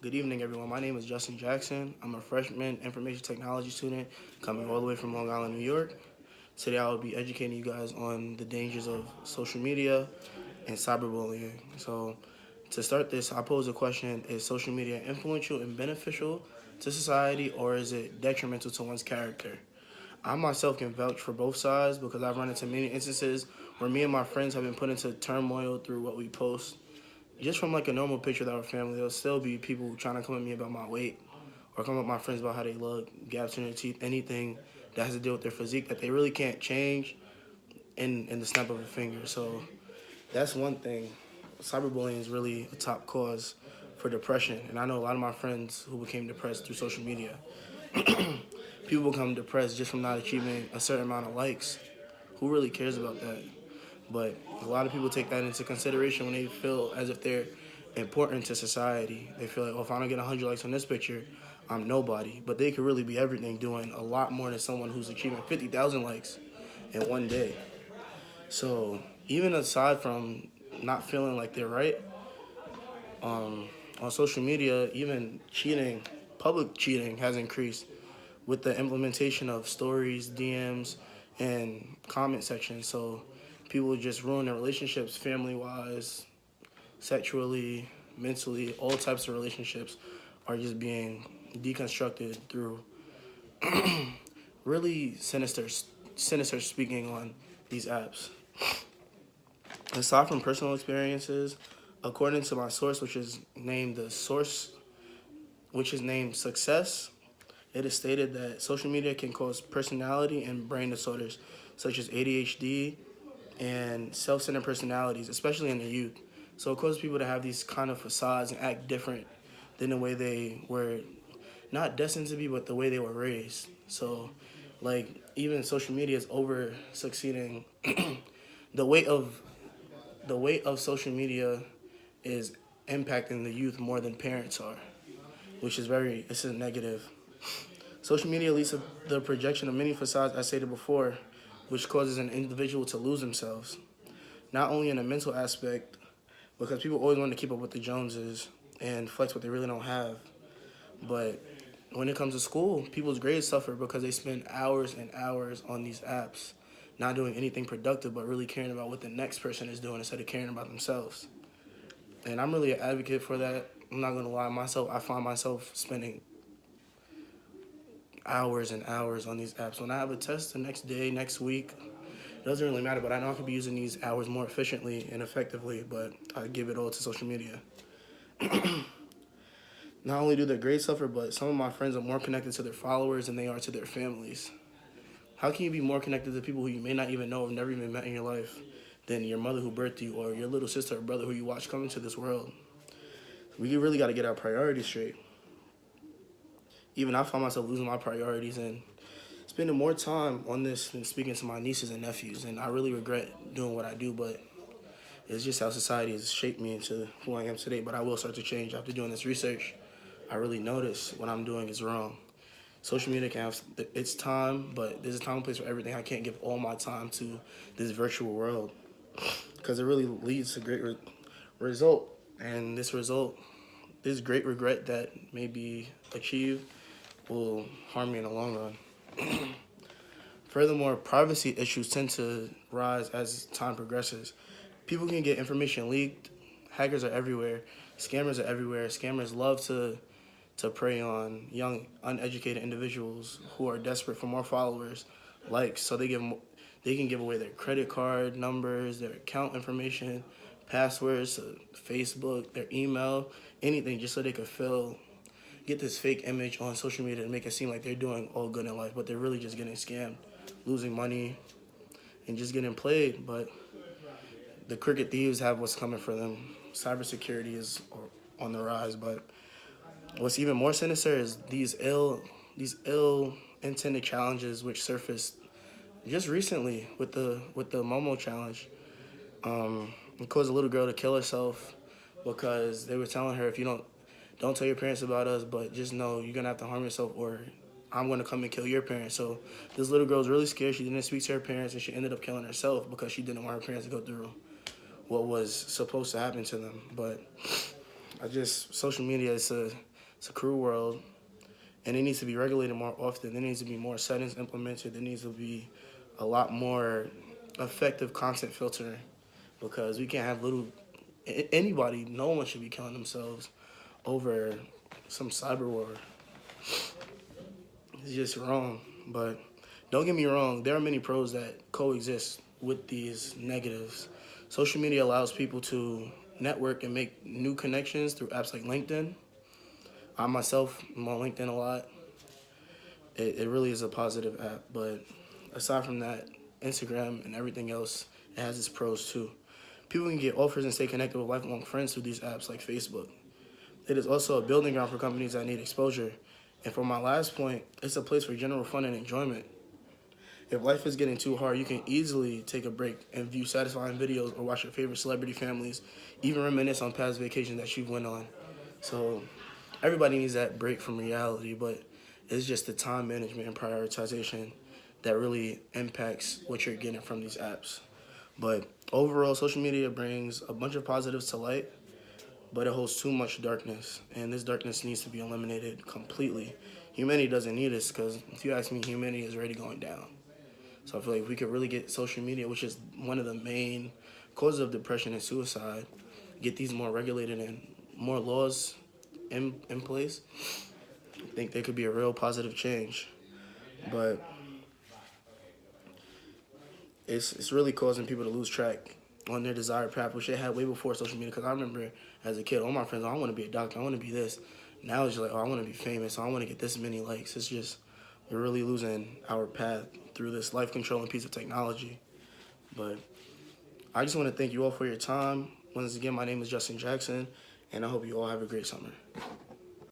Good evening, everyone. My name is Justin Jackson. I'm a freshman information technology student coming all the way from Long Island, New York. Today, I will be educating you guys on the dangers of social media and cyberbullying. So, to start this, I pose a question: is social media influential and beneficial to society, or is it detrimental to one's character? I myself can vouch for both sides because I've run into many instances where me and my friends have been put into turmoil through what we post. Just from like a normal picture of our family, there'll still be people trying to come at me about my weight or come at my friends about how they look, gaps in their teeth, anything that has to do with their physique that they really can't change in the snap of a finger. So that's one thing. Cyberbullying is really a top cause for depression. And I know a lot of my friends who became depressed through social media. People become depressed just from not achieving a certain amount of likes. Who really cares about that? But a lot of people take that into consideration when they feel as if they're important to society. They feel like, oh, if I don't get 100 likes on this picture, I'm nobody. But they could really be everything, doing a lot more than someone who's achieving 50,000 likes in one day. So even aside from not feeling like they're right, on social media, even cheating, public cheating has increased with the implementation of stories, DMs, and comment sections. So people just ruin their relationships, family wise, sexually, mentally, all types of relationships are just being deconstructed through really sinister speaking on these apps. Aside from personal experiences, according to my source, which is named Success, it is stated that social media can cause personality and brain disorders such as ADHD and self-centered personalities, especially in the youth. So it causes people to have these kind of facades and act different than the way they were not destined to be, but the way they were raised. So, like, even social media is over succeeding. the weight of the weight of social media is impacting the youth more than parents are, which is it's a negative. Social media leads to the projection of many facades, as stated before, which causes an individual to lose themselves. Not only in a mental aspect, because people always want to keep up with the Joneses and flex what they really don't have, but when it comes to school, people's grades suffer because they spend hours and hours on these apps, not doing anything productive, but really caring about what the next person is doing instead of caring about themselves. And I'm really an advocate for that. I'm not gonna lie, I find myself spending hours and hours on these apps. When I have a test the next day, next week, it doesn't really matter, but I know I could be using these hours more efficiently and effectively, but I give it all to social media. Not only do their grades suffer, but some of my friends are more connected to their followers than they are to their families. How can you be more connected to people who you may not even know or never even met in your life than your mother who birthed you or your little sister or brother who you watched come into this world? We really got to get our priorities straight. Even I find myself losing my priorities and spending more time on this than speaking to my nieces and nephews. And I really regret doing what I do, but it's just how society has shaped me into who I am today. But I will start to change after doing this research. I really notice what I'm doing is wrong. Social media can have its time, but there's a time and place for everything. I can't give all my time to this virtual world because it really leads to great result. And this great regret that may be achieved, will harm me in the long run. Furthermore, privacy issues tend to rise as time progresses. People can get information leaked. Hackers are everywhere. Scammers are everywhere. Scammers love to prey on young, uneducated individuals who are desperate for more followers, likes. So they can give away their credit card numbers, their account information, passwords to Facebook, their email, anything, just so they could get this fake image on social media and make it seem like they're doing all good in life, but they're really just getting scammed, losing money, and just getting played. But the crooked thieves have what's coming for them. Cybersecurity is on the rise, but what's even more sinister is these ill intended challenges which surfaced just recently with the Momo challenge. It caused a little girl to kill herself because they were telling her, if you don't tell your parents about us, but just know you're gonna have to harm yourself or I'm gonna come and kill your parents. So this little girl was really scared. She didn't speak to her parents and she ended up killing herself because she didn't want her parents to go through what was supposed to happen to them. But social media is It's a cruel world, and it needs to be regulated more often. There needs to be more settings implemented. There needs to be a lot more effective content filtering because we can't have anybody, no one should be killing themselves over some cyber war. It's just wrong. But don't get me wrong, there are many pros that coexist with these negatives. Social media allows people to network and make new connections through apps like LinkedIn. I myself am on LinkedIn a lot. It really is a positive app, but aside from that, Instagram and everything else, it has its pros too. People can get offers and stay connected with lifelong friends through these apps like Facebook. It is also a building ground for companies that need exposure. And for my last point, it's a place for general fun and enjoyment. If life is getting too hard, you can easily take a break and view satisfying videos or watch your favorite celebrity families, even reminisce on past vacations that you've went on. So everybody needs that break from reality, but it's just the time management and prioritization that really impacts what you're getting from these apps. But overall, social media brings a bunch of positives to light, but it holds too much darkness, and this darkness needs to be eliminated completely. Humanity doesn't need this because, if you ask me, humanity is already going down. So I feel like if we could really get social media, which is one of the main causes of depression and suicide, get these more regulated and more laws in place, I think there could be a real positive change. But it's really causing people to lose track on their desired path, which they had way before social media. Because I remember as a kid, all my friends, oh, I want to be a doctor, I want to be this. Now it's just like, oh, I want to be famous, I want to get this many likes. It's just, we're really losing our path through this life-controlling piece of technology. But I just want to thank you all for your time. Once again, my name is Justin Jackson, and I hope you all have a great summer.